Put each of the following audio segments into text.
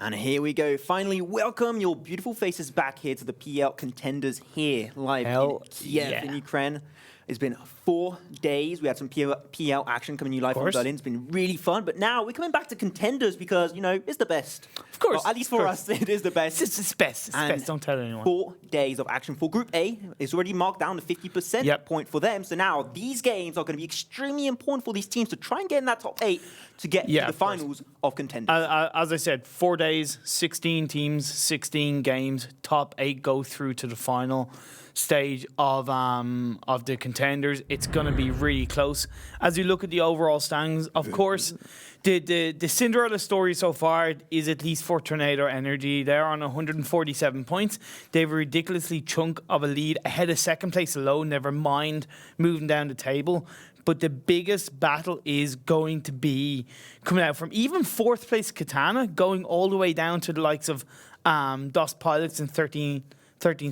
And here we go. Finally, welcome your beautiful faces back here to the PEL Contenders here live in Kiev in Ukraine. It's been 4 days. We had some PEL action coming to you live from Berlin. It's been really fun. But now we're coming back to Contenders because, you know, it's the best. Of course. Well, at least for us, it is the best. It's the best. It's the best. Don't tell anyone. 4 days of action for Group A. It's already marked down to 50% point for them. So now these games are going to be extremely important for these teams to try and get in that top 8 to get to the finals of Contenders. As I said, 4 days, 16 teams, 16 games. Top 8 go through to the final stage of the Contenders. It's going to be really close. As you look at the overall standings, of course, the Cinderella story so far is at least for Tornado Energy. They're on 147 points. They have a ridiculously chunk of a lead ahead of second place alone, never mind moving down the table. But the biggest battle is going to be coming out from even 4th place Katana, going all the way down to the likes of DOS Pilots in 13th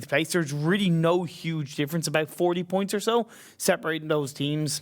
place. There's really no huge difference, about 40 points or so, separating those teams.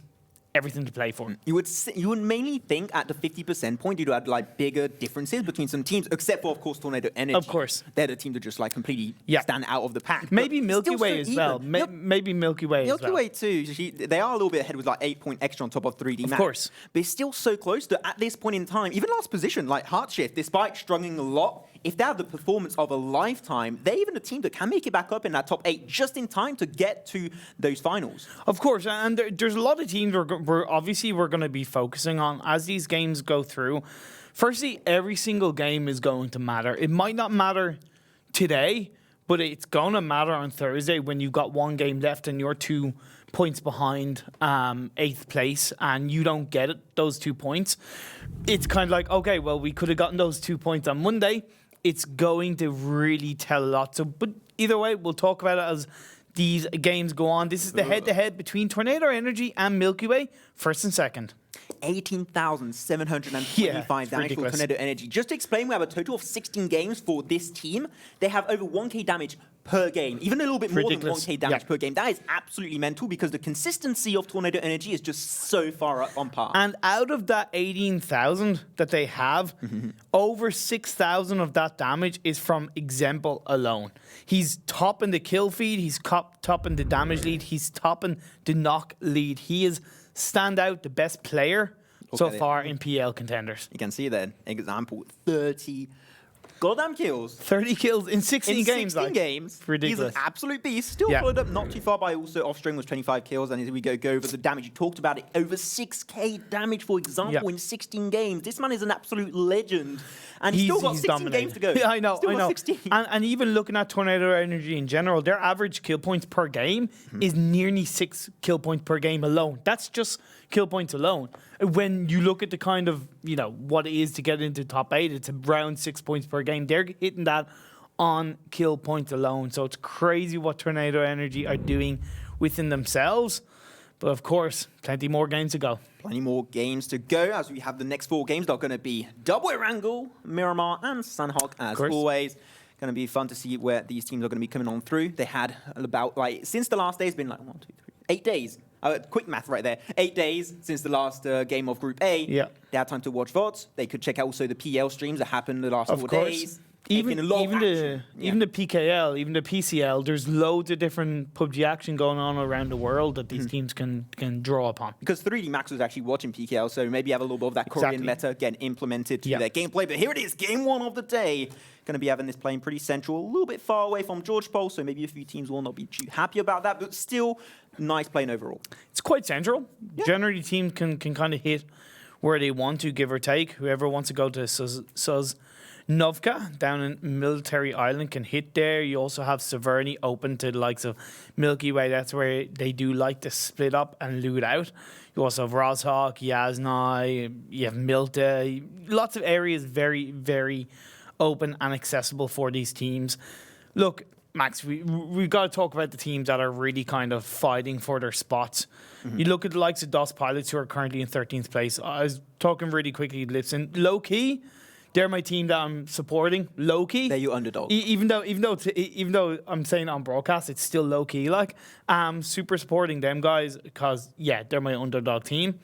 Everything to play for. You would mainly think at the 50% point you'd have like bigger differences between some teams, except for of course Tornado Energy. Of course, they're the team that just like completely stand out of the pack. Maybe Milky Way as well. Maybe Milky Way. Milky Way too. They are a little bit ahead with like 8 point extra on top of 3D. Of course, but it's still so close that at this point in time, even last position like HeartShift, despite struggling a lot, if they have the performance of a lifetime, they're even a team that can make it back up in that top 8 just in time to get to those finals. Of course, and there's a lot of teams we're going to be focusing on as these games go through. Firstly, every single game is going to matter. It might not matter today, but it's going to matter on Thursday when you've got 1 game left and you're 2 points behind 8th place and you don't get those 2 points. It's kind of like, okay, well, we could have gotten those 2 points on Monday. It's going to really tell a lot. So, but either way, we'll talk about it as these games go on. This is the head-to-head between Tornado Energy and Milky Way, 1st and 2nd. 18,725 damage for Tornado Energy. Just to explain, we have a total of 16 games for this team. They have over 1k damage per game, even a little bit more than 1k damage per game. That is absolutely mental because the consistency of Tornado Energy is just so far up on par. And out of that 18,000 that they have, over 6,000 of that damage is from Example alone. He's top in the kill feed, he's top in the damage lead, he's top in the knock lead. He is standout, the best player so far in PEL Contenders. You can see that Example, 30 goddamn kills. 30 kills in 16 games. 16 games. Ridiculous. He's an absolute beast. Still followed up not too far by also Offstring was 25 kills. And as we go over the damage, you talked about it. Over 6k damage, for example, in 16 games. This man is an absolute legend. And he's still got 16 games to go. Yeah, I know, still got 16. And even looking at Tornado Energy in general, their average kill points per game is nearly 6 kill points per game alone. That's just kill points alone. When you look at the kind of, you know, what it is to get into top 8, it's around 6 points per game. They're hitting that on kill points alone. So it's crazy what Tornado Energy are doing within themselves. But of course, plenty more games to go. Plenty more games to go as we have the next 4 games that are going to be double Erangel, Miramar, and Sanhok as always. Going to be fun to see where these teams are going to be coming on through. They had about, like, since the last day, it's been like 1, 2, 3, 8 days. Quick math right there. 8 days since the last game of Group A. Yeah. They had time to watch VODs. They could check out also the PL streams that happened the last 4 days. Even the PKL, even the PCL, there's loads of different PUBG action going on around the world that these teams can draw upon. Because 3D Max was actually watching PKL, so maybe have a little bit of that Korean meta getting implemented to their gameplay. But here it is, game 1 of the day. Going to be having this playing pretty central, a little bit far away from George Pole, so maybe a few teams will not be too happy about that, but still nice playing overall. It's quite central. Yeah. Generally, teams can kind of hit where they want to, give or take. Whoever wants to go to Novka down in Military Island can hit there. You also have Severny open to the likes of Milky Way. That's where they do like to split up and loot out. You also have Rozhok, Yasnai, you have Milta. Lots of areas very, very open and accessible for these teams. Look, Max, we've got to talk about the teams that are really kind of fighting for their spots. You look at the likes of DOS Pilots, who are currently in 13th place. I was talking really quickly, Lipsin. Low-key, they're my team that I'm supporting. Low-key. They're your underdog. Even though I'm saying on broadcast, it's still low-key. Like, I'm super supporting them guys because, yeah, they're my underdog team.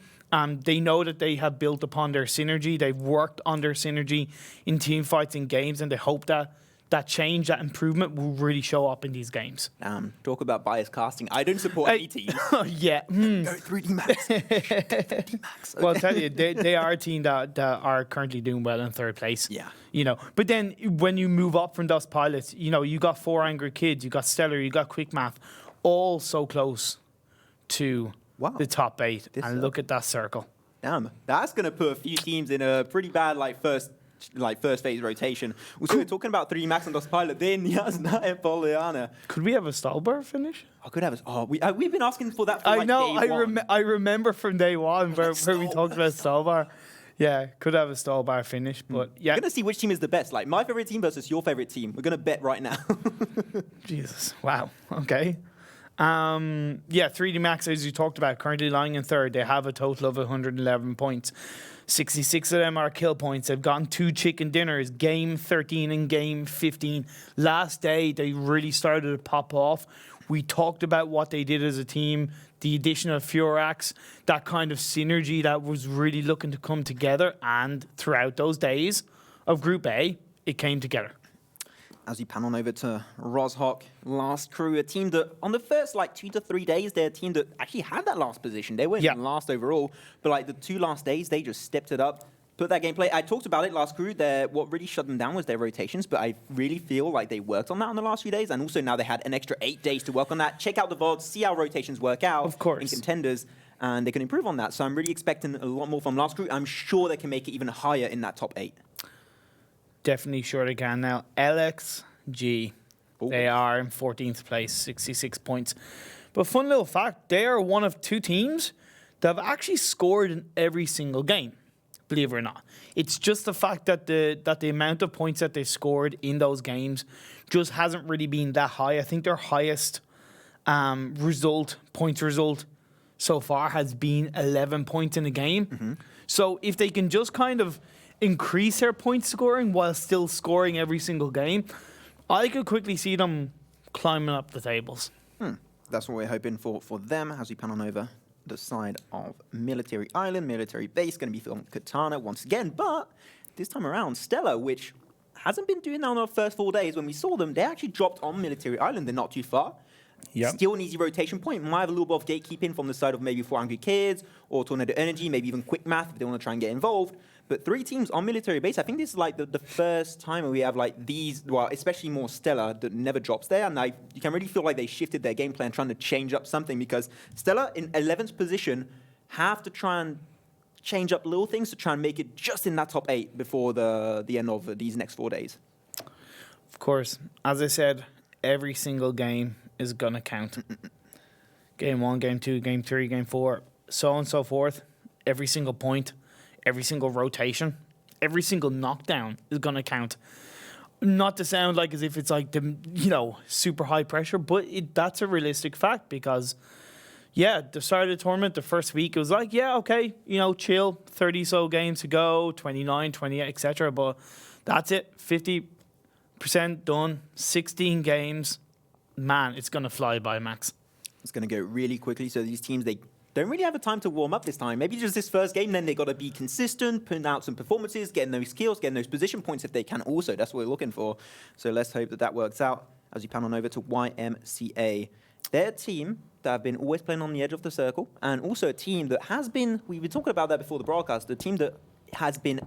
They know that they have built upon their synergy. They've worked on their synergy in team fights and games, and they hope that that change, that improvement will really show up in these games. Talk about biased casting. I don't support any teams. Yeah. Go 3D Max. 3D Max. Okay. Well, I'll tell you, they are a team that are currently doing well in third place. Yeah. But then when you move up from those pilots, you got 4 Angry Kids, you got Stellar, you got Quick Math, all so close to the top 8. And look at that circle. Damn, that's going to put a few teams in a pretty bad first phase rotation. Also, we're talking about 3 Max and Dos Pilot. Then Nihanas Poliana. Could we have a Stallbar finish? I could have. We've been asking for that. For I know. Day one. I remember from day one where we talked about Stallbar. Yeah, could have a Stallbar finish, but yeah. We're gonna see which team is the best. Like my favorite team versus your favorite team. We're gonna bet right now. Jesus. Wow. Okay. 3D Max, as you talked about, currently lying in third. They have a total of 111 points. 66 of them are kill points. They've gotten 2 chicken dinners, game 13 and game 15. Last day, they really started to pop off. We talked about what they did as a team, the addition of Furax, that kind of synergy that was really looking to come together. And throughout those days of Group A, it came together. As we pan on over to Rozhok, last crew, a team that on the first 2 to 3 days, they're a team that actually had that last position. They weren't even last overall, but the 2 last days, they just stepped it up, put that gameplay. I talked about it last crew. What really shut them down was their rotations, but I really feel like they worked on that in the last few days, and also now they had an extra 8 days to work on that. Check out the VODs, see how rotations work out in Contenders, and they can improve on that. So I'm really expecting a lot more from last crew. I'm sure they can make it even higher in that top 8. Definitely sure they can now. LXG, they are in 14th place, 66 points. But fun little fact, they are one of 2 teams that have actually scored in every single game, believe it or not. It's just the fact that the amount of points that they scored in those games just hasn't really been that high. I think their highest points result so far has been 11 points in a game. Mm-hmm. So if they can just kind of increase their point scoring while still scoring every single game, I could quickly see them climbing up the tables. That's what we're hoping for them as we pan on over the side of Military Island. Military Base going to be from Katana once again, but this time around, Stella, which hasn't been doing that on our first 4 days. When we saw them, they actually dropped on Military Island. They're not too far. Yep. Still an easy rotation point. Might have a little bit of gatekeeping from the side of maybe 4 Angry Kids or Tornado Energy, maybe even Quick Math if they want to try and get involved. But 3 teams on Military Base, I think this is the first time we have these, especially more Stella, that never drops there. And you can really feel like they shifted their game plan, trying to change up something, because Stella in 11th position have to try and change up little things to try and make it just in that top 8 before the end of these next 4 days. Of course, as I said, every single game is going to count. Game 1, Game 2, Game 3, Game 4, so on and so forth. Every single point, every single rotation, every single knockdown is going to count. Not to sound like as if it's super high pressure, but that's a realistic fact, because, the start of the tournament, the first week, it was chill, 30 so games to go, 29, 28, etc. But that's it, 50% done, 16 games. Man, it's going to fly by, Max. It's going to go really quickly. So these teams, they don't really have the time to warm up this time. Maybe just this first game, then they got to be consistent, putting out some performances, getting those skills, getting those position points if they can also. That's what we're looking for. So let's hope that works out as we pan on over to YMCA. They're a team that have been always playing on the edge of the circle, and also a team that has been, we've been talking about that before the broadcast, a team that has been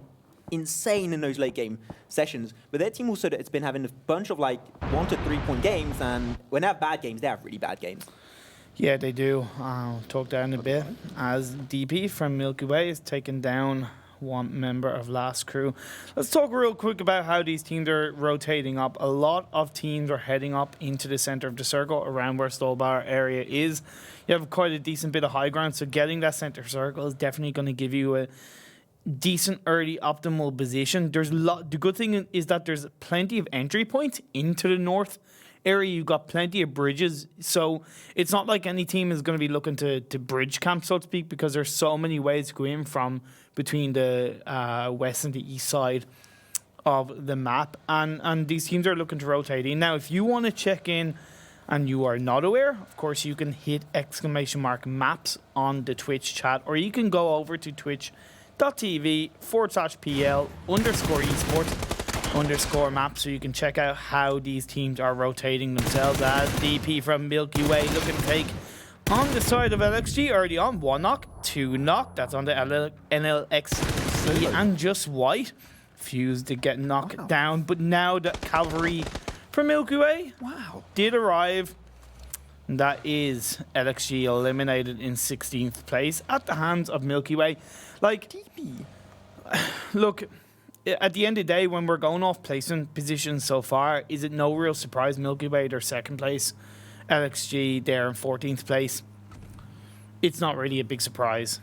insane in those late game sessions, but their team also that it's been having a bunch of 1 to 3 point games, and when they have bad games, they have really bad games. Yeah, they do. I'll talk down a bit as DP from Milky Way is taking down one member of last crew. Let's talk real quick about how these teams are rotating up. A lot of teams are heading up into the center of the circle around where Stallbar area is. You have quite a decent bit of high ground, so getting that center circle is definitely going to give you a decent early optimal position. The good thing is that there's plenty of entry points into the north area. You've got plenty of bridges, so it's not like any team is going to be looking to bridge camp, so to speak, because there's so many ways to go in from between the west and the east side of the map, and these teams are looking to rotate in. Now, if you want to check in and you are not aware, of course, you can hit !maps on the Twitch chat, or you can go over to twitch.tv/PL_esports_map so you can check out how these teams are rotating themselves. As DP from Milky Way looking to take on the side of LXG early on. 1 knock, 2 knock. That's on the NLXC and just white. Fuse did get knocked down, but now the cavalry from Milky Way did arrive. And that is LXG eliminated in 16th place at the hands of Milky Way. Like, look, at the end of the day, when we're going off placement positions so far, is it no real surprise Milky Way, they're 2nd place. LXG, they're in 14th place. It's not really a big surprise.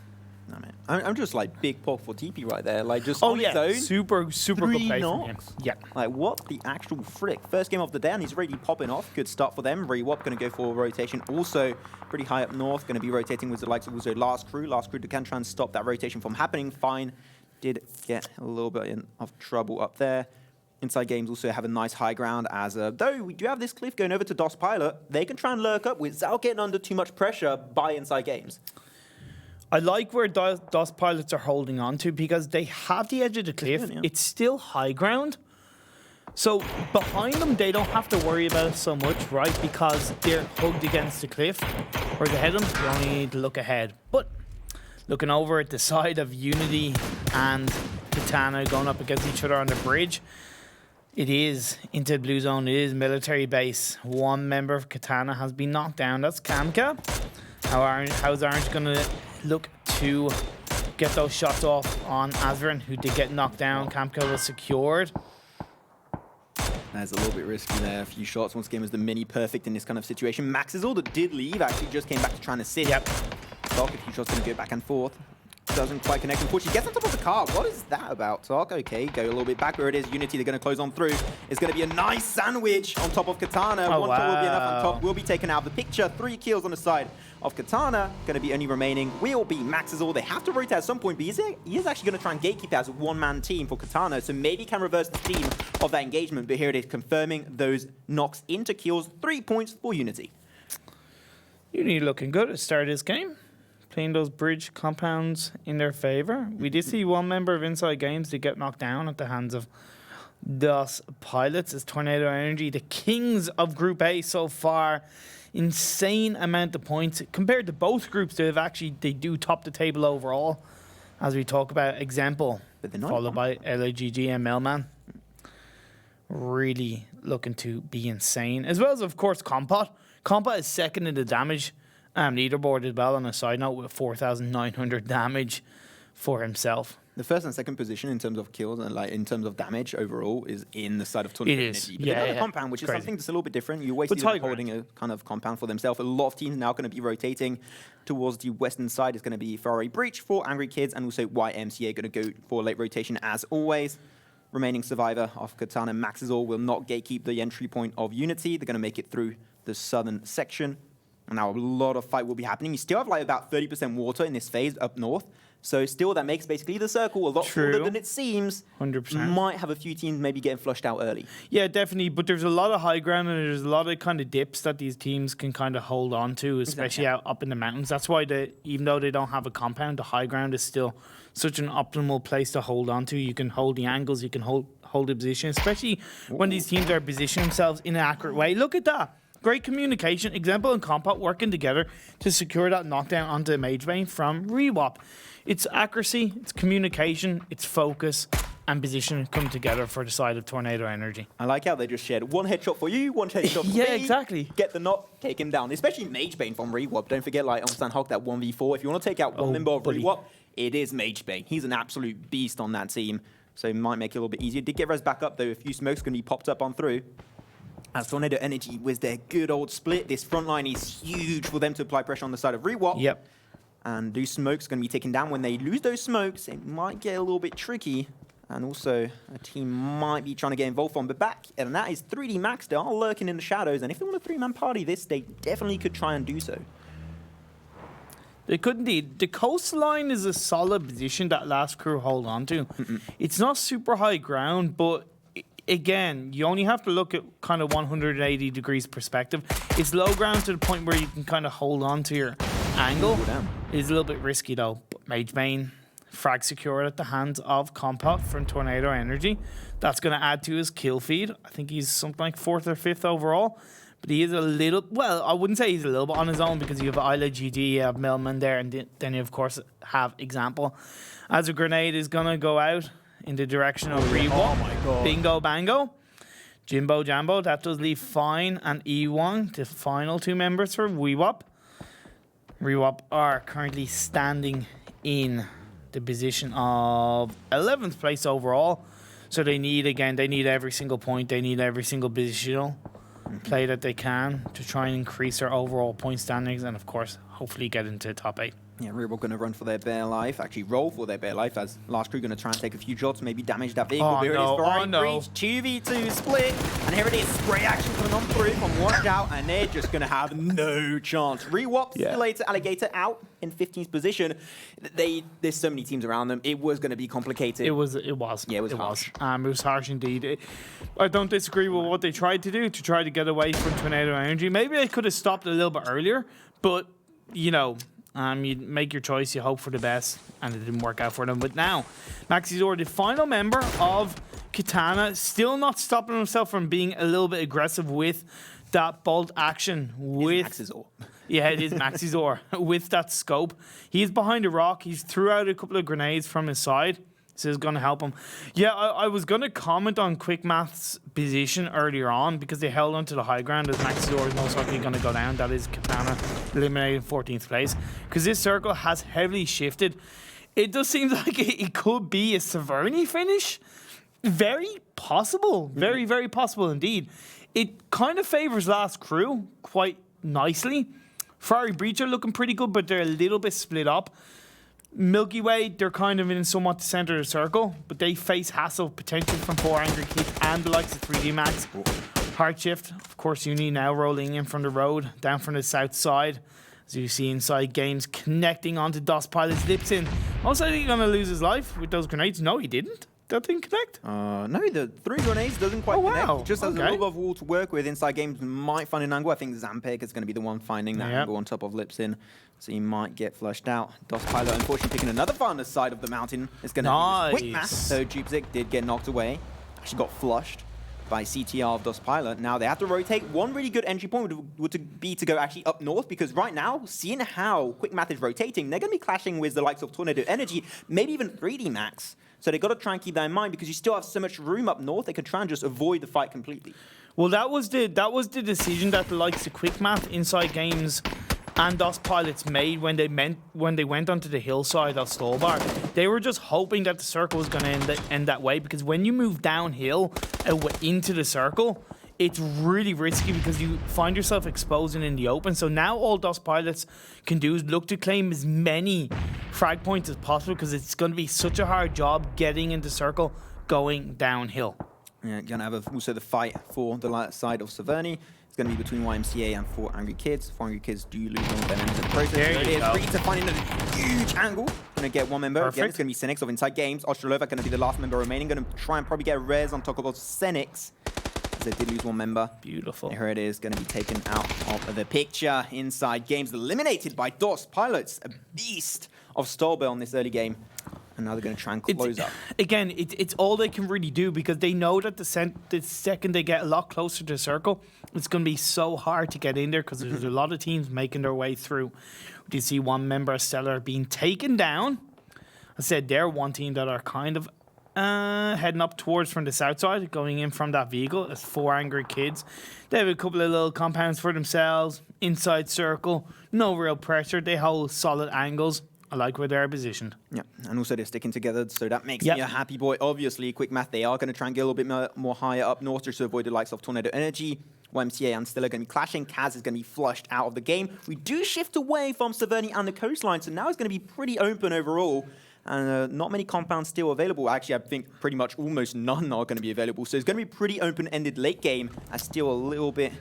No, man. I'm just like big pop for TP right there. Like just on his own. Super good play from him. Yeah. Like what the actual frick? First game of the day and he's already popping off. Good start for them. Rewop going to go for a rotation. Also pretty high up north. Going to be rotating with the likes of also Last Crew. Last Crew can try and stop that rotation from happening. Fine. Did get a little bit of trouble up there. InsideGames also have a nice high ground as though we do have this cliff going over to DOS Pilot. They can try and lurk up without getting under too much pressure by InsideGames. I like where DOS Pilots are holding on to because they have the edge of the cliff. Yeah. It's still high ground. So behind them, they don't have to worry about it so much, right? Because they're hugged against the cliff. Whereas ahead of them, you only need to look ahead. But looking over at the side of Unity and Katana going up against each other on the bridge, it is into the blue zone. It is military base. 1 member of Katana has been knocked down. That's Kamka. How's Orange going to look to get those shots off on Azrin, who did get knocked down? Kamka was secured. That's a little bit risky there. A few shots. Once again was the mini perfect in this kind of situation. Maxizal that did leave actually just came back to try and assist. Yep. Doc, a few shots going to go back and forth. Doesn't quite connect. Unfortunately, gets on top of the car. What is that about, Talk? Okay, go a little bit back where it is. Unity, they're going to close on through. It's going to be a nice sandwich on top of Katana. Oh, One shot will be enough on top. Will be taken out of the picture. 3 kills on the side of Katana. Going to be only remaining. Will be Maxizal. They have to rotate at some point, but he is actually going to try and gatekeep as a 1-man team for Katana, so maybe can reverse the theme of that engagement. But here it is, confirming those knocks into kills. 3 points for Unity. Unity looking good at the start of this game. Playing those bridge compounds in their favor. We did see 1 member of InsideGames to get knocked down at the hands of DOS Pilots as Tornado Energy, the kings of Group A so far. Insane amount of points compared to both groups. They do top the table overall, as we talk about. Example, followed by LAGG and Melman. Really looking to be insane, as well as of course Compat. Compat is 2nd in the damage leaderboard as well, on a side note, with 4,900 damage for himself. The 1st and 2nd position in terms of kills and like in terms of damage overall is in the side of Tornado Energy. But they got a compound, which is something that's a little bit different. You always see them holding a kind of compound for themselves. A lot of teams now going to be rotating towards the western side. It's going to be Ferrari Breach for Angry Kids and also YMCA going to go for late rotation as always. Remaining survivor of Katana Maxizal will not gatekeep the entry point of Unity. They're going to make it through the southern section. And now a lot of fight will be happening. You still have like about 30% water in this phase up north. So still that makes basically the circle a lot shorter than it seems. 100%. Might have a few teams maybe getting flushed out early. Yeah, definitely. But there's a lot of high ground and there's a lot of kind of dips that these teams can kind of hold on to, especially out up in the mountains. That's why even though they don't have a compound, the high ground is still such an optimal place to hold on to. You can hold the angles, you can hold the position, especially when these teams are positioning themselves in an accurate way. Look at that. Great communication. Example and Compat working together to secure that knockdown onto Magebane from Rewop. It's accuracy, it's communication, it's focus, and position come together for the side of Tornado Energy. I like how they just shared 1 headshot for you, 1 headshot for me. Yeah, exactly. Get the knock, take him down. Especially Magebane from Rewop. Don't forget, like on Sanhok, that 1v4. If you want to take out one member of Rewop, it is Magebane. He's an absolute beast on that team, so it might make it a little bit easier. Did get res back up, though. A few smokes going to be popped up on through. As Tornado Energy with their good old split, this front line is huge for them to apply pressure on the side of Rewop. Yep. And those smokes going to be taken down. When they lose those smokes, it might get a little bit tricky. And also, a team might be trying to get involved from the back. And that is 3D Max. They are lurking in the shadows. And if they want a 3-man party this, they definitely could try and do so. They could indeed. The coastline is a solid position that Last Crew hold on to. It's not super high ground, but again, you only have to look at kind of 180 degrees perspective. It's low ground to the point where you can kind of hold on to your angle. It's a little bit risky though. But Mage Bane, frag secured at the hands of Compa from Tornado Energy. That's going to add to his kill feed. I think he's something like 4th or 5th overall. But he is a little, well, I wouldn't say he's a little bit on his own because you have Isla GD, you have Millman there, and then you, of course, have Example. As a grenade is going to go out in the direction of Rewap. Oh my god. Bingo Bango. Jimbo Jambo, that does leave Fine and E1, the final 2 members for Rewap. Rewap are currently standing in the position of 11th place overall. So they need every single point, they need every single positional play that they can to try and increase their overall point standings and, of course, hopefully get into the top 8. Yeah, Reebok going to run for their bare life, actually roll for their bare life as Last Crew going to try and take a few shots, maybe damage that vehicle. Oh, here it is, Ferrari no. breach, 2v2 split, and here it is, spray action coming on through from Washout, and they're just going to have no chance. Rewap, Simulator, Alligator out in 15th position. There's so many teams around them, it was going to be complicated. It was. Yeah, it was harsh. It was harsh indeed. I don't disagree with what they tried to do to try to get away from Tornado Energy. Maybe they could have stopped a little bit earlier, but, you know, you make your choice, you hope for the best, and it didn't work out for them. But now, Maxizor, the final member of Katana, still not stopping himself from being a little bit aggressive with that bolt action. Yeah, it is Maxizor with that scope. He's behind a rock. He's threw out a couple of grenades from his side. So it's going to help him. Yeah, I was going to comment on Quick Math's position earlier on because they held onto the high ground as Maxizor is most likely going to go down. That is Katana eliminated 14th place. Because this circle has heavily shifted. It does seem like it could be a Severny finish. Very possible. Very, very possible indeed. It kind of favors Last Crew quite nicely. Ferrari Breach are looking pretty good, but they're a little bit split up. Milky Way, they're kind of in somewhat the center of the circle, but they face hassle potential from 4 Angry Kids and the likes of 3D Max. HeartShift, of course, Uni now rolling in from the road, down from the south side. As you see InsideGames connecting onto DOS Pilot's Lipsin. Also, I think he's going to lose his life with those grenades. No, he didn't. That didn't connect? No, the 3 grenades doesn't quite connect. Just has a little bit of wall to work with. InsideGames might find an angle. I think Zampeek is going to be the one finding that angle on top of Lipsin. So he might get flushed out. DOS Pilot, unfortunately, picking another fire on the side of the mountain. It's going to be Quick Math. So Jupzik did get knocked away. Actually got flushed by CTR of DOS Pilot. Now they have to rotate. One really good entry point would be to go actually up north, because right now, seeing how Quick Math is rotating, they're going to be clashing with the likes of Tornado Energy, maybe even 3D Max. So they've got to try and keep that in mind, because you still have so much room up north, they could try and just avoid the fight completely. Well, that was the decision that the likes of Quick Math, InsideGames, and DOS Pilots made when they went onto the hillside of Stolbar. They were just hoping that the circle was going to end that way, because when you move downhill into the circle, it's really risky because you find yourself exposing in the open. So now all DOS Pilots can do is look to claim as many frag points as possible, because it's going to be such a hard job getting into circle going downhill. Yeah, you're going to have also the fight for the light side of Severny. It's going to be between YMCA and 4 Angry Kids. 4 Angry Kids do lose one of their members in the process. There you go. Rita finding a huge angle. Going to get one member. Perfect. Again, it's going to be seniks of InsideGames. Odstrelovac going to be the last member remaining. Going to try and probably get a res on top of those seniks, as they did lose one member. Beautiful. Here it is, going to be taken out of the picture. InsideGames eliminated by DOS Pilots. A beast of Stolber on this early game. And now they're going to try and close up. Again, it's all they can really do, because they know that the second they get a lot closer to the circle, it's going to be so hard to get in there, because there's a lot of teams making their way through. You see one member of Stellar being taken down. I said they're one team that are kind of heading up towards from the south side, going in from that vehicle. It's 4 Angry Kids. They have a couple of little compounds for themselves. Inside circle, no real pressure. They hold solid angles. I like where they're positioned. Yeah, and also they're sticking together, so that makes me a happy boy. Obviously, Quick Math, they are going to try and get a little bit more higher up north just to avoid the likes of Tornado Energy. YMCA and Stella are going to be clashing. Kaz is going to be flushed out of the game. We do shift away from Severny and the coastline, so now it's going to be pretty open overall. And not many compounds still available. Actually, I think pretty much almost none are going to be available. So it's going to be pretty open-ended late game. And still a little bit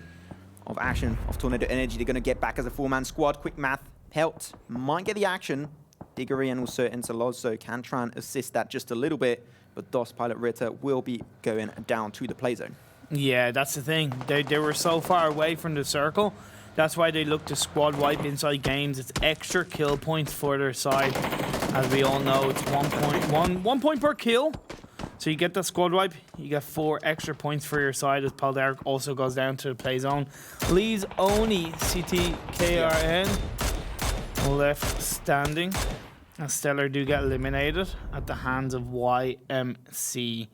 of action of Tornado Energy. They're going to get back as a 4-man squad. Quick Math helped. Might get the action. Diggory and also Ensalozzo can try and assist that just a little bit. but DOS Pilot Ritter will be going down to the play zone. Yeah, that's the thing. They were so far away from the circle. That's why they look to squad wipe InsideGames. It's extra kill points for their side. As we all know, it's 1 point per kill. So you get the squad wipe, you get 4 extra points for your side as POLLADERUC also goes down to the play zone. Leaves only ctrkN left standing. And Stellar do get eliminated at the hands of YMCA.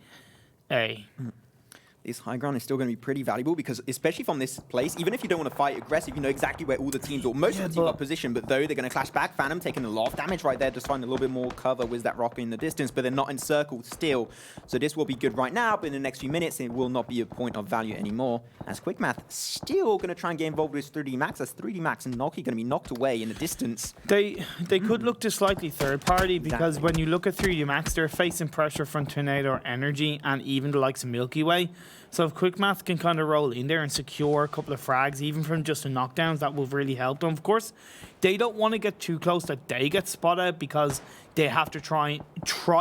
This high ground is still going to be pretty valuable because, especially from this place, even if you don't want to fight aggressive, you know exactly where all the teams or most of the teams are positioned. But though they're going to clash back, Phantom taking a lot of damage right there, just finding a little bit more cover with that rocket in the distance, but they're not encircled still. So this will be good right now, but in the next few minutes, it will not be a point of value anymore. As QuickMath still going to try and get involved with 3D Max. As 3D Max and Noki going to be knocked away in the distance. They could look to slightly third party because when you look at 3D Max, they're facing pressure from Tornado Energy and even the likes of Milky Way. So if QuickMath can kind of roll in there and secure a couple of frags, even from just the knockdowns, that will really help them. Of course, they don't want to get too close that they get spotted because they have to try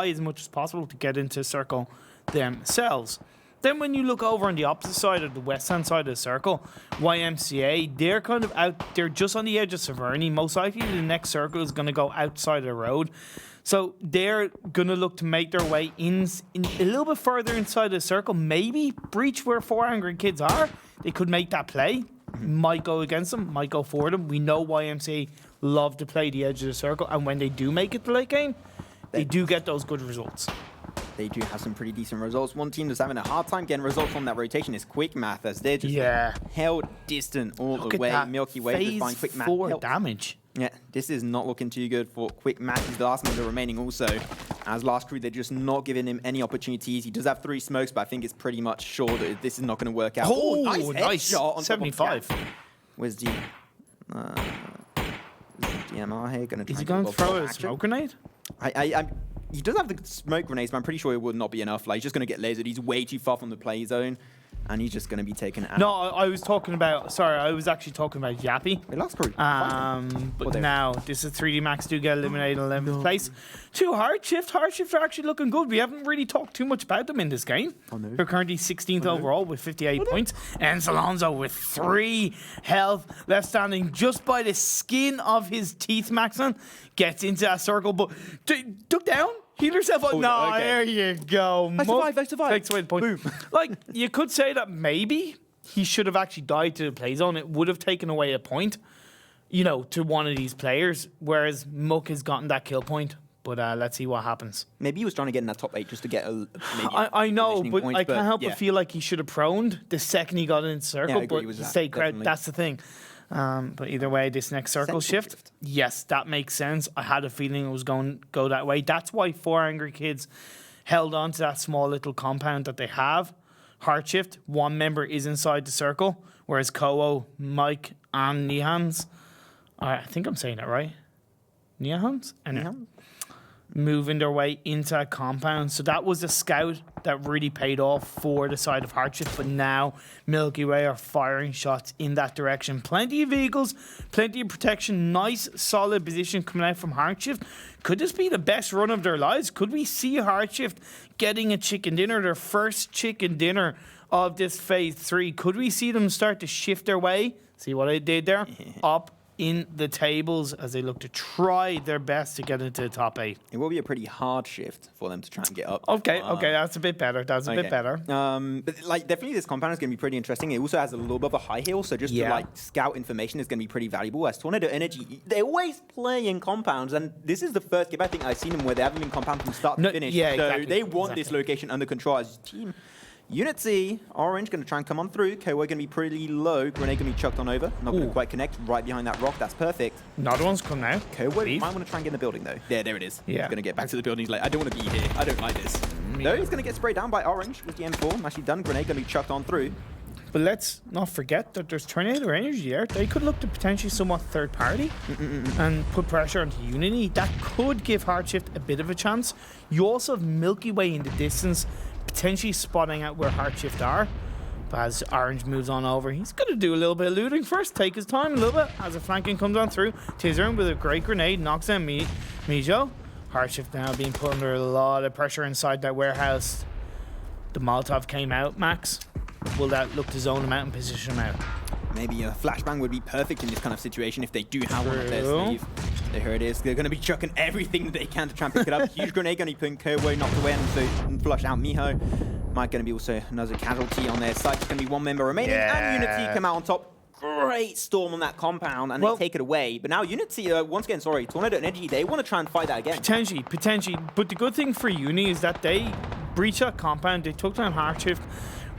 as much as possible to get into circle themselves. Then when you look over on the opposite side of the west-hand side of the circle, YMCA, they're kind of out, they're just on the edge of Severny. Most likely the next circle is going to go outside of the road. So they're going to look to make their way in a little bit further inside the circle. Maybe breach where 4 angry kids are. They could make that play. Might go against them, might go for them. We know YMCA love to play the edge of the circle. And when they do make it to late game, they do get those good results. They do have some pretty decent results. One team that's having a hard time getting results from that rotation is QuickMath, as they're just held distant all the way. Milky Way just find QuickMath 4 damage. Yeah, this is not looking too good for QuickMath. He's the last member remaining also. As last crew, they're just not giving him any opportunities. He does have 3 smokes, but I think it's pretty much sure that this is not going to work out. Oh, nice shot on 75. Where's the DMR here? Gonna try is he going to throw a smoke grenade? He does have the smoke grenades, but I'm pretty sure it would not be enough. Like, he's just going to get lasered. He's way too far from the play zone. And he's just going to be taken out. No, I was talking about... Sorry, I was actually talking about Yappy. It looks pretty but now, this is 3D Max do get eliminated in 11th place. To HeartShift. HeartShift are actually looking good. We haven't really talked too much about them in this game. They're currently 16th overall with 58 points. And Salonzo with 3 health left standing just by the skin of his teeth, Maxon. Gets into that circle, but duck down. Heal yourself up. No, there you go. I survived. Takes away the point. Boom. Like, you could say that maybe he should have actually died to the play zone. It would have taken away a point, you know, to one of these players, whereas Muck has gotten that kill point. But let's see what happens. Maybe he was trying to get in that top 8 just to get a I know, but I can't help but feel like he should have proned the second he got in the circle. But he stayed credit. That's the thing. But either way, this next circle shift, yes, that makes sense. I had a feeling it was going to go that way. That's why 4 angry kids held on to that small little compound that they have. HeartShift, 1 member is inside the circle, whereas Kowo, Mike, and Nihanas, I think I'm saying that right. Nihanas? Moving their way into that compound. So that was a scout that really paid off for the side of HeartShift, but now Milky Way are firing shots in that direction. Plenty of vehicles, plenty of protection, nice solid position coming out from HeartShift. Could this be the best run of their lives? Could we see HeartShift getting a chicken dinner, their first chicken dinner of this phase 3? Could we see them start to shift their way? See what I did there? Up in the tables as they look to try their best to get into the top 8. It will be a pretty hard shift for them to try and get up. Okay, that's a bit better. That's a bit better. But like, definitely this compound is going to be pretty interesting. It also has a little bit of a high hill, so just to like scout information is going to be pretty valuable. As Tornado Energy, they always play in compounds, and this is the first game I think I've seen them where they haven't been compound from start to finish. Yeah, so they want this location under control as a team. Unity, Orange going to try and come on through. Kowo going to be pretty low. Grenade going to be chucked on over. Not going to quite connect. Right behind that rock. That's perfect. Another one's come now. Kowo might want to try and get in the building, though. There it is. Yeah. He's going to get back to the building. He's like, I don't want to be here. I don't like this. No, he's going to get sprayed down by Orange with the M4. Nicely done. Grenade going to be chucked on through. But let's not forget that there's Tornado Energy there. They could look to potentially somewhat third party and put pressure onto Unity. That could give HeartShift a bit of a chance. You also have Milky Way in the distance, potentially spotting out where HeartShift are. But as Orange moves on over, he's going to do a little bit of looting first, take his time a little bit as a flanking comes on through. Tizzering with a great grenade, knocks down mjyoh. HeartShift now being put under a lot of pressure inside that warehouse. The Molotov came out, Max. Will that look to zone him out and position him out? Maybe a flashbang would be perfect in this kind of situation if they do have one up their sleeve. Here it is. They're going to be chucking everything that they can to try and pick it up. Huge grenade going to be putting Kowo knocked away and flush out mjyoh. Might going to be also another casualty on their side. It's going to be one member remaining. And Unity come out on top. Great storm on that compound, and they take it away. But now Unity, once again, sorry, Tornado Energy, they want to try and fight that again. Potentially. But the good thing for Uni is that they breached that compound. They took down HeartShift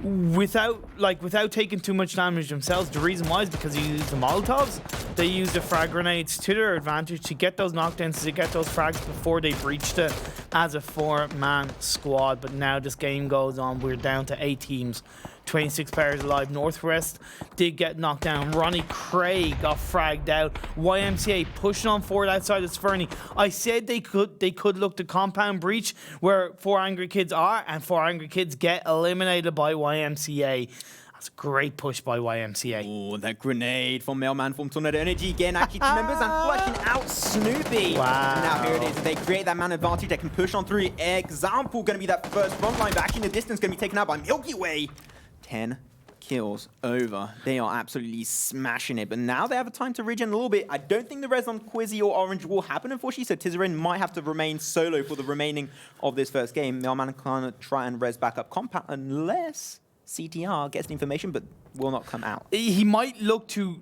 without taking too much damage themselves. The reason why is because they used the Molotovs. They used the frag grenades to their advantage to get those knockdowns, to get those frags before they breached it as a 4-man squad. But now this game goes on. We're down to 8 teams. 26 players alive. Northrest did get knocked down. RonnieKray got fragged out. YMCA pushing on forward outside of Fernie. I said they could look to compound breach where 4 angry kids are, and 4 angry kids get eliminated by YMCA. That's a great push by YMCA. Oh, that grenade from Mailman from Tornado Energy again. Actually, two members and flushing out Snoopy. Wow. And now here it is. They create that man advantage. They can push on through. Example going to be that first front line, but actually in the distance going to be taken out by Milky Way. 10 kills over. They are absolutely smashing it. But now they have a time to regen a little bit. I don't think the res on Quizzy or Orange will happen, unfortunately. So Tizerin might have to remain solo for the remaining of this first game. Mailman can try and res back up compound unless CTR gets the information, but will not come out. He might look to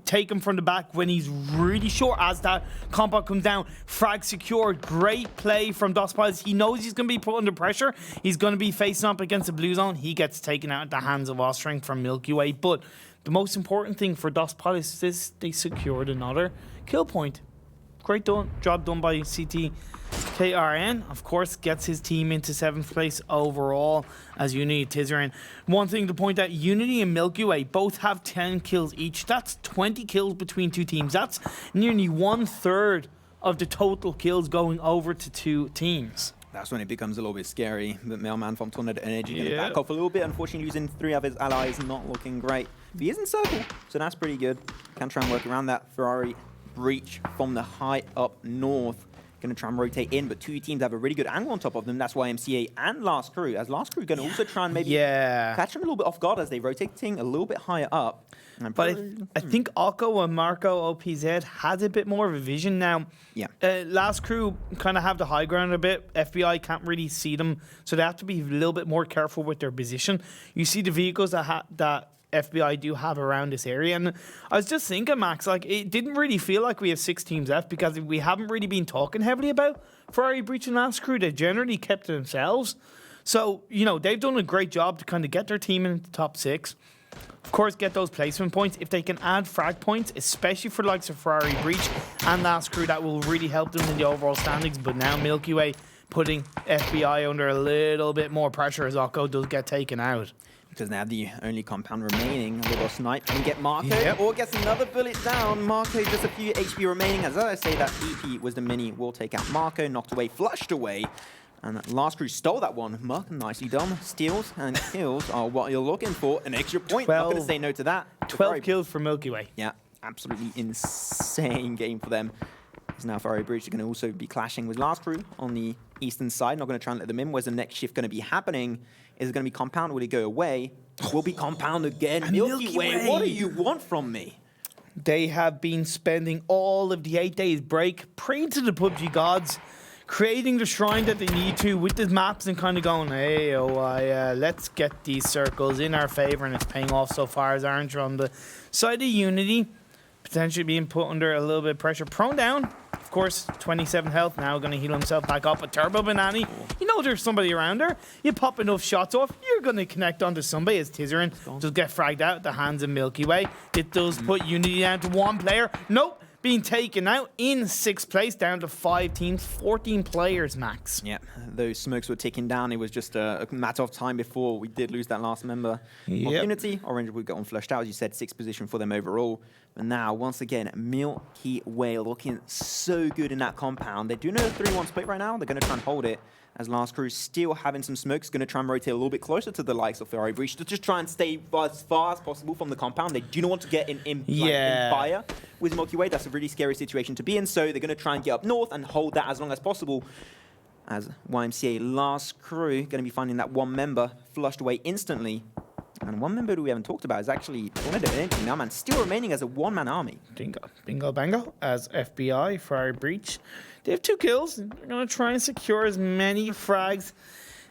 take him from the back when he's really short as that compound comes down. Frag secured. Great play from DOS. He knows he's going to be put under pressure. He's going to be facing up against the blue zone. He gets taken out at the hands of Ostring from Milky Way. But the most important thing for DOS is they secured another kill point. Great job done by ctrkN. Of course, gets his team into 7th place overall as Unity Tizerin. One thing to point out, Unity and Milky Way both have 10 kills each. That's 20 kills between 2 teams. That's nearly 1/3 of the total kills going over to 2 teams. That's when it becomes a little bit scary. But Mailman from Tornado Energy going to back off a little bit. Unfortunately, losing 3 of his allies, not looking great. But he is in circle, so that's pretty good. Can try and work around that Ferrari breach from the high up north. Going to try and rotate in, but 2 teams have a really good angle on top of them. That's why MCA and Last Crew. As Last Crew going to also try and maybe catch them a little bit off guard as they rotating a little bit higher up. But I think oKKo and MarcoOPz has a bit more of a vision now. Yeah. Last Crew kind of have the high ground a bit. FBI can't really see them, so they have to be a little bit more careful with their position. You see the vehicles that FBI do have around this area, and I was just thinking, Max, like it didn't really feel like we have 6 teams left because we haven't really been talking heavily about Ferrari breach and Last Crew. They generally kept to themselves, so they've done a great job to kind of get their team into the top 6. Of course, get those placement points. If they can add frag points, especially for the likes of Ferrari breach and Last Crew, that will really help them in the overall standings. But now Milky Way putting FBI under a little bit more pressure as oKKo does get taken out. Because now the only compound remaining, a little snipe can get Marco or gets another bullet down. Marco just a few HP remaining. As I say, that EP was the mini will take out Marco, knocked away, flushed away. And Last Crew stole that one. Marco nicely done. Steals and kills are what you're looking for. An extra point. Not going to say no to that. 12 kills for Milky Way. Yeah, absolutely insane game for them. Because now Ferrari Breach are going to also be clashing with Last Crew on the eastern side. Not going to try and let them in. Where's the next shift going to be happening? Is it going to be compound? Will it go away? Will be compound again. Milky Way, what do you want from me? They have been spending all of the 8 days break praying to the PUBG gods, creating the shrine that they need to with the maps and kind of going, hey, let's get these circles in our favor, and it's paying off so far as Erangel on the side of Unity, potentially being put under a little bit of pressure. Prone down, of course, 27 health, now going to heal himself back up. A Turbo Banani, there's somebody around there. You pop enough shots off, you're going to connect onto somebody as Tizerin does get fragged out at the hands of Milky Way. It does put Unity down to 1 player. Nope. Being taken out in 6th place, down to 5 teams, 14 players max. Yeah, those smokes were ticking down. It was just a matter of time before we did lose that last member. Unity, Orange would get on flushed out, as you said, 6th position for them overall. But now, once again, Milky Way looking so good in that compound. They're doing a 3-1 split right now. They're going to try and hold it. As Last Crew still having some smokes, going to try and rotate a little bit closer to the likes of Ferrari Breach to just try and stay as far as possible from the compound. They do not want to get in fire with Milky Way. That's a really scary situation to be in. So they're going to try and get up north and hold that as long as possible. As YMCA Last Crew going to be finding that one member flushed away instantly. And one member that we haven't talked about is actually Tornado now, man, still remaining as a one-man army. Bingo, bango. As FBI, Ferrari Breach, they have 2 kills. They're going to try and secure as many frags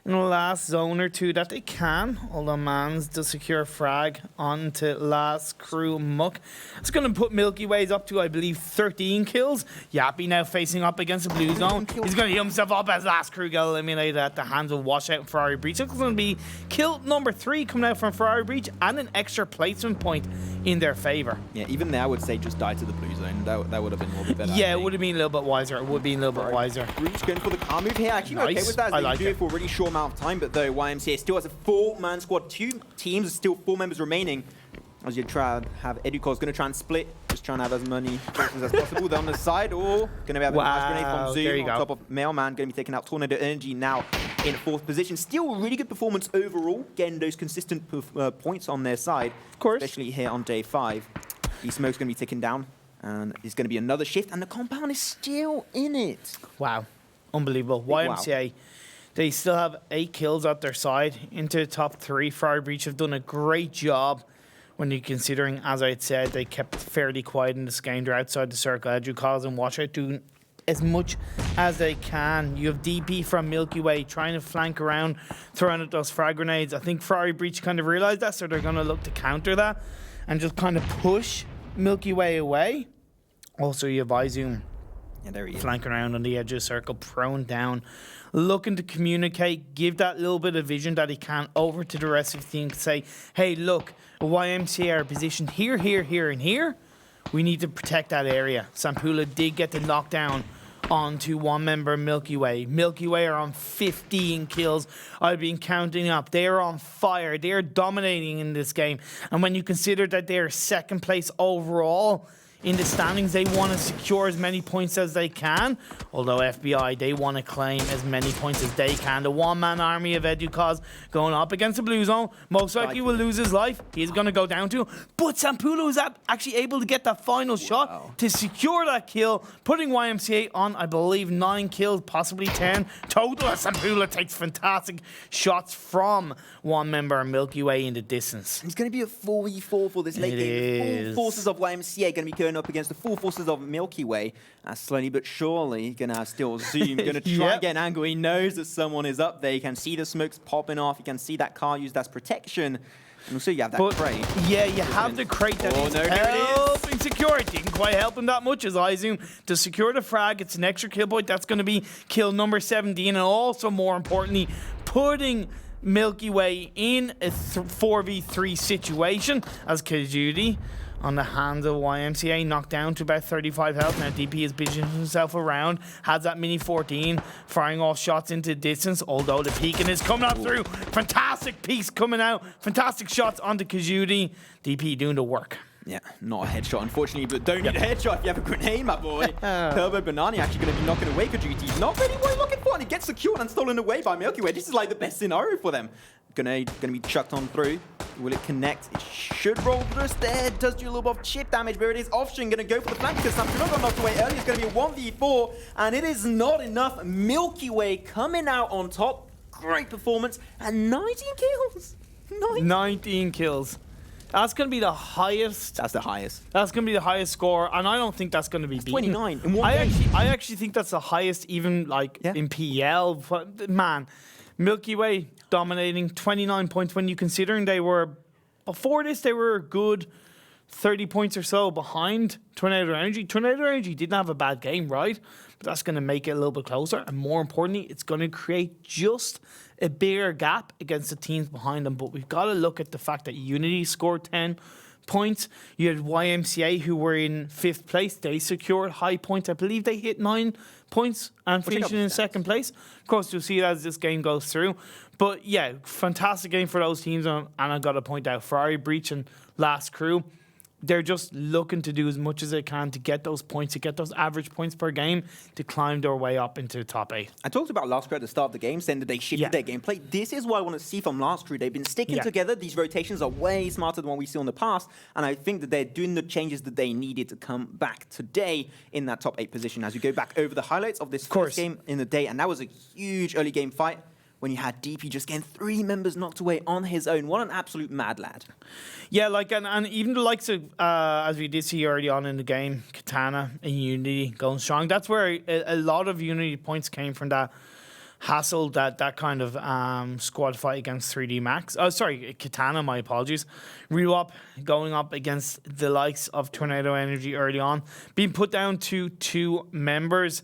in the last zone or 2 that they can. Although Mans does secure a frag onto Last Crew Muck. It's going to put Milky Ways up to, I believe, 13 kills. Yappy now facing up against the blue zone. He's going to heal himself up as Last Crew get eliminated at the hands of Washout and Ferrari Breach. It's going to be kill number 3 coming out from Ferrari Breach and an extra placement point in their favor. Yeah, even there I would say just die to the blue zone. That would have been a little bit better. Yeah, it would have been a little bit wiser. It would be a little bit wiser. Breach going for the car move here. Actually, nice. Okay with that. I like do it for a really short amount of time, but though YMCA still has a 4-man squad, 2 teams, still 4 members remaining. As you try to have EduCoz going to try and split, just trying to have as many forces as possible. They're on the side, or going to have a nice grenade from Zoom on top of Mailman, going to be taking out Tornado Energy now in 4th position. Still a really good performance overall, getting those consistent points on their side, of course, especially here on day 5. The smoke's going to be ticking down, and there's going to be another shift, and the compound is still in it. Wow, unbelievable. YMCA. Wow. They still have 8 kills at their side into the top 3. Ferrari Breach have done a great job when you're considering, as I had said, they kept fairly quiet in this game. They're outside the circle. EduCoz and Washout doing as much as they can. You have DP from Milky Way trying to flank around, throwing at those frag grenades. I think Ferrari Breach kind of realized that, so they're going to look to counter that and just kind of push Milky Way away. Also, you have iZoom flanking around on the edge of the circle, prone down, looking to communicate, give that little bit of vision that he can over to the rest of the team to say, hey, look, YMCA are positioned here, here, here, and here. We need to protect that area. Sampula did get the knockdown onto one member, Milky Way. Milky Way are on 15 kills. I've been counting up. They are on fire. They are dominating in this game. And when you consider that they are 2nd place overall in the standings, they want to secure as many points as they can. Although FBI, they want to claim as many points as they can. The one-man army of EduCoz going up against the blue zone. Most likely will lose his life. He's going to go down to. But Sampula was actually able to get that final shot to secure that kill, putting YMCA on, I believe, 9 kills, possibly 10 total. Sampula takes fantastic shots from one member of Milky Way in the distance. It's going to be a 4v4 for this late game. Full forces of YMCA going to be going up against the full forces of Milky Way. Slowly but surely, gonna still Zoom, gonna try and get an angle. He knows that someone is up there. You can see the smokes popping off. You can see that car used as protection. And also you have that crate. Yeah, you have the crate that is helping secure it. Didn't quite help him that much as iZoom to secure the frag. It's an extra kill point. That's going to be kill number 17. And also, more importantly, putting Milky Way in a 4v3 situation as Kajudi on the hands of YMCA, knocked down to about 35 health. Now DP is positioning himself around, has that mini 14, firing off shots into distance, although the peeking is coming up through. Fantastic piece coming out, fantastic shots onto Kajudi. DP doing the work. Yeah, not a headshot, unfortunately, but don't need a headshot if you have a grenade, my boy. Turbo Banani actually going to be knocking away Kajudi. He's not really what he's looking for, and he gets secured and stolen away by Milky Way. This is like the best scenario for them. Grenade going to be chucked on through. Will it connect? It should roll just there. Does do a little bit of chip damage, but it is Option going to go for the flank because Samsung got knocked away early. It's going to be a 1v4, and it is not enough. Milky Way coming out on top. Great performance, and 19 kills. 19 kills. That's going to be the highest. That's the highest. That's going to be the highest score, and I don't think that's going to be beaten. 29 in one game. I actually think that's the highest, even like in PEL. Man, Milky Way dominating 29 points when you considering they were, before this, they were a good 30 points or so behind Tornado Energy. Tornado Energy didn't have a bad game, right? But that's going to make it a little bit closer. And more importantly, it's going to create just a bigger gap against the teams behind them. But we've got to look at the fact that Unity scored 10 points. You had YMCA, who were in 5th place. They secured high points. I believe they hit 9 points and finishing in 2nd place. Of course, you'll see it as this game goes through. But yeah, fantastic game for those teams. And I've got to point out Ferrari Breach and Last Crew. they're just looking to do as much as they can to get those points, to get those average points per game, to climb their way up into the top 8. I talked about last crew at the start of the game, saying that they shifted their gameplay. This is what I want to see from last crew. They've been sticking together. These rotations are way smarter than what we see in the past, and I think that they're doing the changes that they needed to come back today in that top 8 position. As you go back over the highlights of this first game in the day, and that was a huge early game fight when you had DP just getting 3 members knocked away on his own. What an absolute mad lad. Yeah, like, and even the likes of, as we did see early on in the game, Katana and Unity going strong. That's where a lot of Unity points came from, that hassle, that kind of squad fight against 3D Max. Oh, sorry, Katana, my apologies. Rewap going up against the likes of Tornado Energy early on, being put down to 2 members.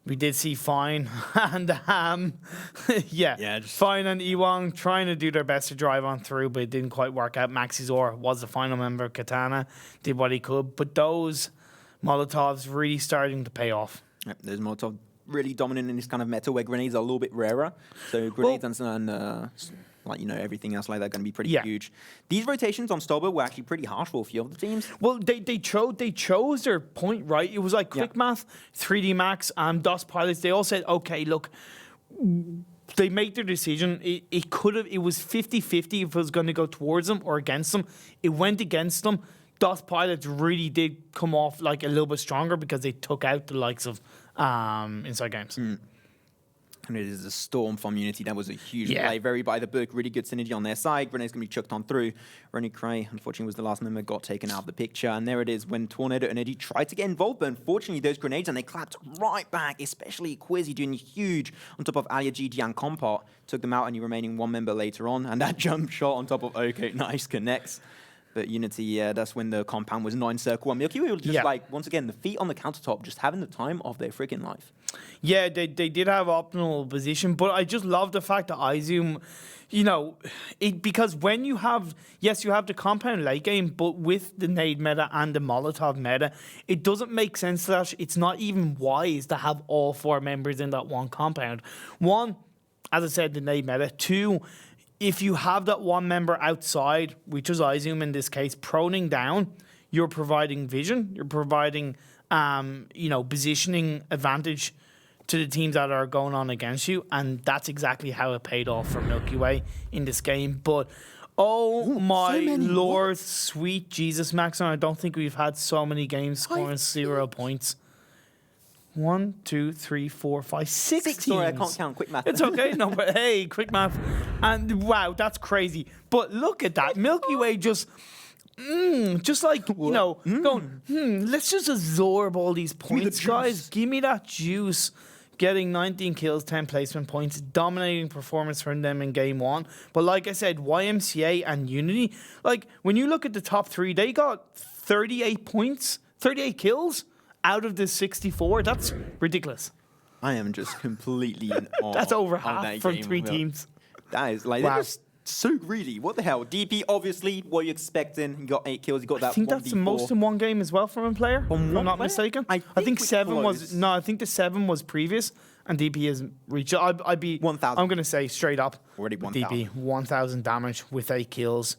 We did see Fine and Fine and Ewong trying to do their best to drive on through, but it didn't quite work out. Maxizor was the final member. Katana did what he could, but those Molotovs really starting to pay off. Yep, there's Molotov really dominant in this kind of meta where grenades are a little bit rarer. So grenades and like, you know, everything else like that going to be pretty huge. These rotations on Stolber were actually pretty harsh for a few of the teams. Well, they chose their point right. It was like Quick Math, 3D Max, DOS Pilots. They all said, okay, look, they made their decision. It was 50-50 if it was going to go towards them or against them. It went against them. DOS Pilots really did come off like a little bit stronger because they took out the likes of InsideGames. And it is a storm from Unity. That was a huge play. Very by the book. Really good synergy on their side. Grenade's going to be chucked on through. RonnieKray, unfortunately, was the last member, got taken out of the picture. And there it is when Tornado and Eddie tried to get involved. But unfortunately, those grenades, and they clapped right back, especially Quizzy doing huge on top of Alia, GG, and Compart. Took them out, and you remaining 1 member later on. And that jump shot on top of oKKo, nice connects. But Unity, that's when the compound was 9 circle. And Milky Way was just like, once again, the feet on the countertop, just having the time of their freaking life. Yeah, they did have optimal position, but I just love the fact that iZoom, you know, because when you have, you have the compound late game, but with the nade meta and the Molotov meta, it doesn't make sense that it's not even wise to have all 4 members in that one compound. 1, as I said, the nade meta. 2, if you have that 1 member outside, which is iZoom in this case, proning down, you're providing vision, you're providing, positioning advantage to the teams that are going on against you, and that's exactly how it paid off for Milky Way in this game. But my lord, sweet Jesus, Maxon, I don't think we've had so many games scoring 0 points. 1, 2, 3, 4, 5, 6 teams. Sorry, I can't count. Quick math. It's okay. No, but hey, quick math. And wow, that's crazy. But look at that. Milky Way just like, going, let's just absorb all these points, guys. Give me that juice. Getting 19 kills, 10 placement points, dominating performance from them in game 1. But like I said, YMCA and Unity, like when you look at the top 3, they got 38 points, 38 kills out of the 64. That's ridiculous. I am just completely in awe. That's over half from 3 teams. That is like, they're just so greedy. What the hell? DP, obviously, what are you expecting? You got 8 kills. You got that. I think that's the most in one game as well from a player. If I'm not mistaken. I think 7 was. No, I think the 7 was previous, and DP has reached. I'd be 1,000. I'm going to say straight up. Already 1,000. DP 1,000 damage with 8 kills.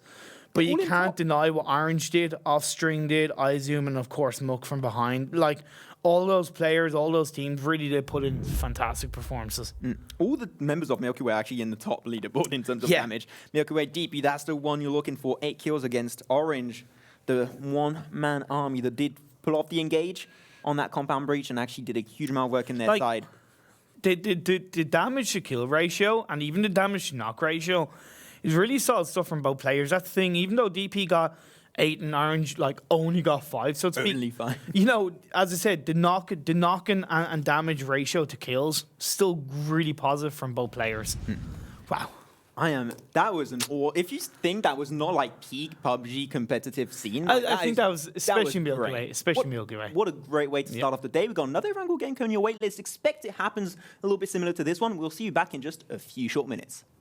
But you can't deny what Orange did, Offstring did, iZoom, and of course Muck from behind. Like, all those players, all those teams really did put in fantastic performances. All the members of Milky Way are actually in the top leaderboard in terms of damage. Milky Way DP, that's the one you're looking for. 8 kills against Orange, the one-man army that did pull off the engage on that compound breach and actually did a huge amount of work in their side. The damage to kill ratio and even the damage to knock ratio is really solid stuff from both players. That's the thing. Even though DP got 8 and Orange only got 5, so it's only 5. You know, as I said, the knocking and damage ratio to kills still really positive from both players. Wow. That was an all. If you think that was not like peak PUBG competitive scene, I think that was especially Milky Way. Especially Milky Way. What a great way to start off the day. We've got another Erangel game coming your wait list. Expect it happens a little bit similar to this one. We'll see you back in just a few short minutes.